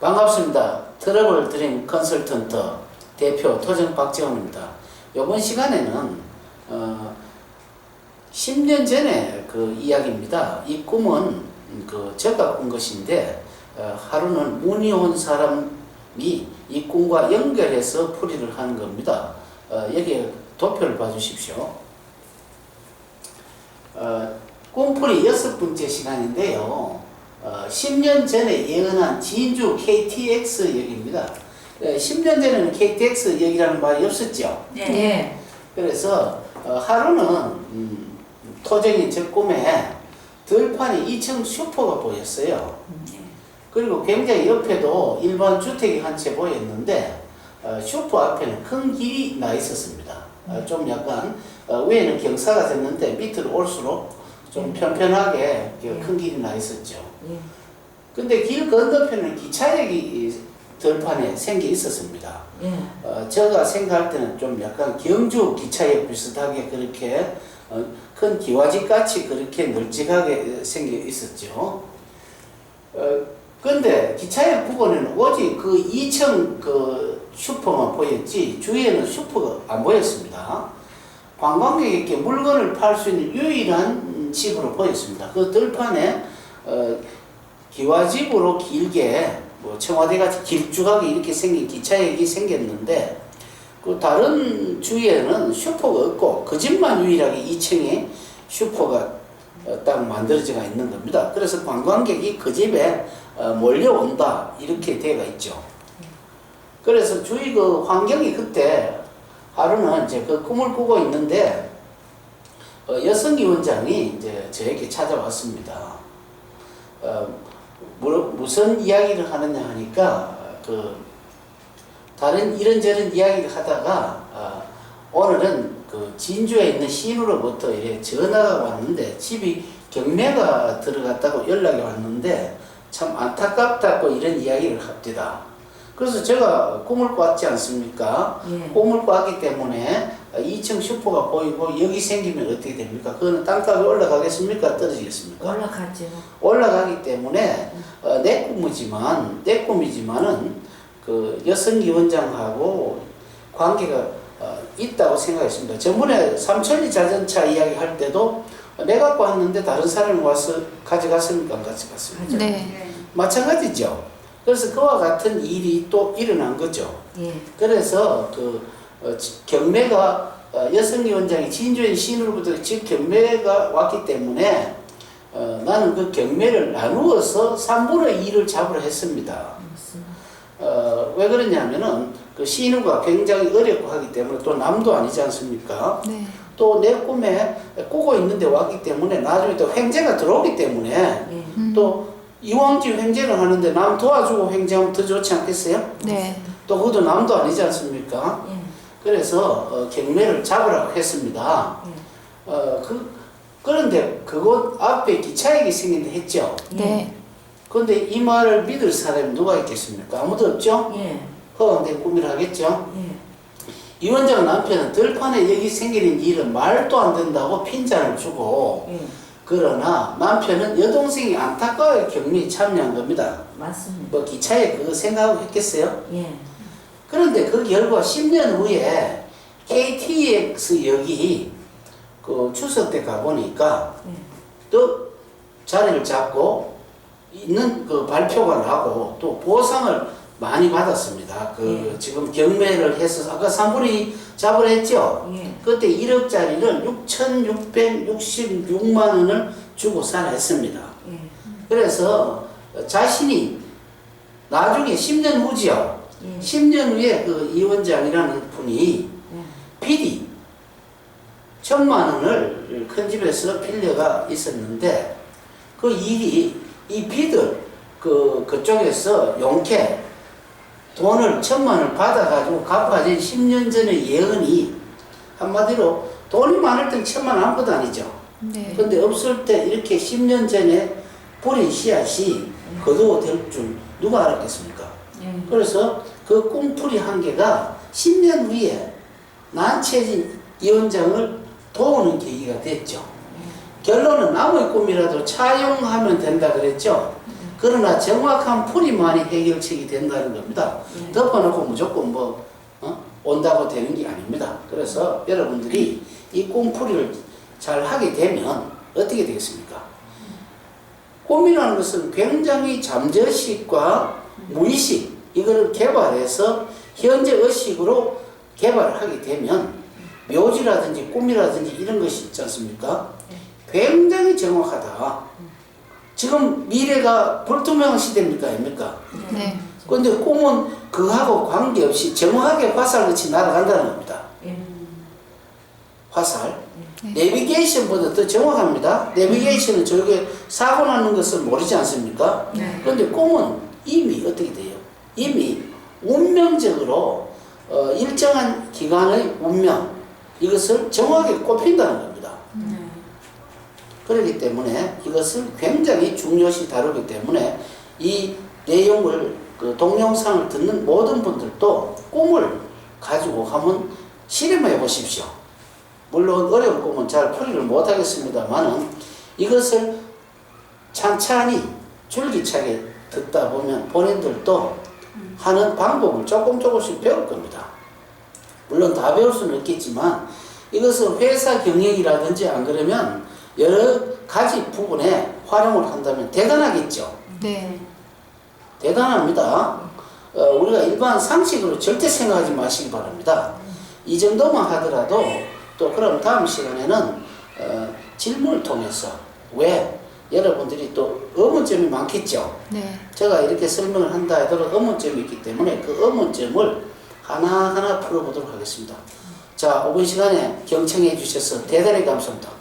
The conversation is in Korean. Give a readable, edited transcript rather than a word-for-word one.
반갑습니다. 트러블 드림 컨설턴트 대표 토정 박지원입니다. 이번 시간에는 10년 전에 그 이야기입니다. 이 꿈은 제가 꾼 것인데 하루는 문이 온 사람이 이 꿈과 연결해서 풀이를 하는 겁니다. 여기에 도표를 봐주십시오. 꿈풀이 6번째 시간인데요. 10년 전에 예언한 진주 KTX 역입니다. 10년 전에는 KTX 역이라는 말이 없었죠. 네. 그래서 하루는 토정인 제 꿈에 들판에 2층 슈퍼가 보였어요. 그리고 굉장히 옆에도 일반 주택이 한 채 보였는데 슈퍼 앞에는 큰 길이 나 있었습니다. 좀 약간 위에는 경사가 됐는데 밑으로 올수록 좀 편편하게 큰 길이 나 있었죠. 근데 길 건너편에 기차역이 들판에 생겨 있었습니다. 제가 생각할 때는 좀 약간 경주 기차역 비슷하게 그렇게 큰 기와집 같이 그렇게 널찍하게 생겨 있었죠. 근데 기차역 부근에는 오직 그 2층 그 슈퍼만 보였지 주위에는 슈퍼가 안 보였습니다. 관광객에게 물건을 팔 수 있는 유일한 집으로 보였습니다. 그 들판에 기와집으로 길게 뭐 청와대같이 길쭉하게 이렇게 생긴 기차역이 생겼는데 그 다른 주위에는 슈퍼가 없고 그 집만 유일하게 2층에 슈퍼가 딱 만들어져 있는 겁니다. 그래서 관광객이 그 집에 몰려온다 이렇게 되어 있죠. 그래서 주위 그 환경이 그때 하루는 이제 그 꿈을 꾸고 있는데 여성위 원장이 이제 저에게 찾아왔습니다. 무슨 이야기를 하느냐 하니까 다른 이런저런 이야기를 하다가 오늘은 그 진주에 있는 시인으로부터 이렇게 전화가 왔는데 집이 경매가 들어갔다고 연락이 왔는데 참 안타깝다고 이런 이야기를 합니다. 그래서 제가 꿈을 꿨지 않습니까? 꿈을 꿨기 때문에 2층 슈퍼가 보이고 여기 생기면 어떻게 됩니까? 그거는 땅값이 올라가겠습니까? 떨어지겠습니까? 올라가죠. 올라가기 때문에 내 꿈이지만은 그 여성위 원장하고 관계가 있다고 생각했습니다. 전번에 삼천리 자전차 이야기 할 때도 내가 갖고 왔는데 다른 사람이 와서 가져갔습니까? 안 가져갔습니까? 네. 마찬가지죠. 그래서 그와 같은 일이 또 일어난 거죠. 그래서 경매가 여성위 원장이 진주인 시인으로부터 즉 경매가 왔기 때문에 나는 그 경매를 나누어서 3분의 2를 잡으려 했습니다. 왜 그러냐면은 그 시인우가 굉장히 어렵고 하기 때문에 또 남도 아니지 않습니까? 네. 또 내 꿈에 꾸고 있는데 왔기 때문에 나중에 또 횡재가 들어오기 때문에 또 이왕지 횡재를 하는데 남 도와주고 횡재하면 더 좋지 않겠어요? 네. 또 그것도 남도 아니지 않습니까? 그래서 경매를 잡으라고 했습니다. 그런데 그곳 앞에 기차역이 생긴다 했죠? 네. 그런데 이 말을 믿을 사람이 누가 있겠습니까? 아무도 없죠? 허황된 꿈이라 하겠죠? 이 원장 남편은 들판에 여기 생기는 일은 말도 안 된다고 핀잔을 주고 그러나 남편은 여동생이 안타까워 경매에 참여한 겁니다. 맞습니다. 뭐 기차에 그거 생각하고 했겠어요? 그런데 그 결과 10년 후에 KTX 역이 그 추석 때 가보니까 또 자리를 잡고 있는 그 발표가 나고 또 보상을 많이 받았습니다. 지금 경매를 해서 아까 3분의 2 잡으라 했죠? 그때 1억짜리를 6,666만 원을 주고 사라 했습니다. 그래서 자신이 나중에 10년 후지요. 10년 후에 그 이 원장이라는 분이 PD 1,000만 원을 큰 집에서 빌려가 있었는데 그 일이 이 비들 그쪽에서 용케 돈을 1,000만 원을 받아가지고 갚아진 10년 전의 예언이 한마디로 돈이 많을 땐 1,000만 원 아무것도 아니죠. 근데 없을 때 이렇게 10년 전에 뿌린 씨앗이 거두어질 줄 누가 알았겠습니까? 그래서 그 꿈풀이 한 개가 10년 후에 난처해진 이 원장을 도우는 계기가 됐죠. 결론은 남의 꿈이라도 차용하면 된다 그랬죠. 그러나 정확한 풀이만이 해결책이 된다는 겁니다. 덮어놓고 무조건 온다고 되는 게 아닙니다. 그래서 여러분들이 이 꿈풀이를 잘 하게 되면 어떻게 되겠습니까? 꿈이라는 것은 굉장히 잠재의식과 무의식 이거를 개발해서 현재 의식으로 개발을 하게 되면 묘지라든지 꿈이라든지 이런 것이 있지 않습니까? 굉장히 정확하다. 지금 미래가 불투명한 시대입니까? 아닙니까? 네. 그런데 꿈은 그하고 관계없이 정확하게 화살같이 날아간다는 겁니다. 화살. 내비게이션보다 더 정확합니다. 내비게이션은 저게 사고 나는 것을 모르지 않습니까? 그런데 꿈은 이미 어떻게 돼요? 이미 운명적으로 일정한 기간의 운명 이것을 정확하게 꼽힌다는 겁니다. 그렇기 때문에 이것을 굉장히 중요시 다루기 때문에 이 내용을 그 동영상을 듣는 모든 분들도 꿈을 가지고 한번 실험해 보십시오. 물론 어려운 꿈은 잘 풀이를 못 하겠습니다만은 이것을 찬찬히 줄기차게 듣다 보면 본인들도 하는 방법을 조금씩 배울 겁니다. 물론 다 배울 수는 없겠지만 이것은 회사 경영이라든지 안 그러면 여러 가지 부분에 활용을 한다면 대단하겠죠. 네. 대단합니다. 우리가 일반 상식으로 절대 생각하지 마시기 바랍니다. 이 정도만 하더라도 또 그럼 다음 시간에는 질문을 통해서 왜 여러분들이 또 의문점이 많겠죠. 네. 제가 이렇게 설명을 한다 하더라도 의문점이 있기 때문에 그 의문점을 하나하나 풀어보도록 하겠습니다. 자, 5분 시간에 경청해 주셔서 대단히 감사합니다.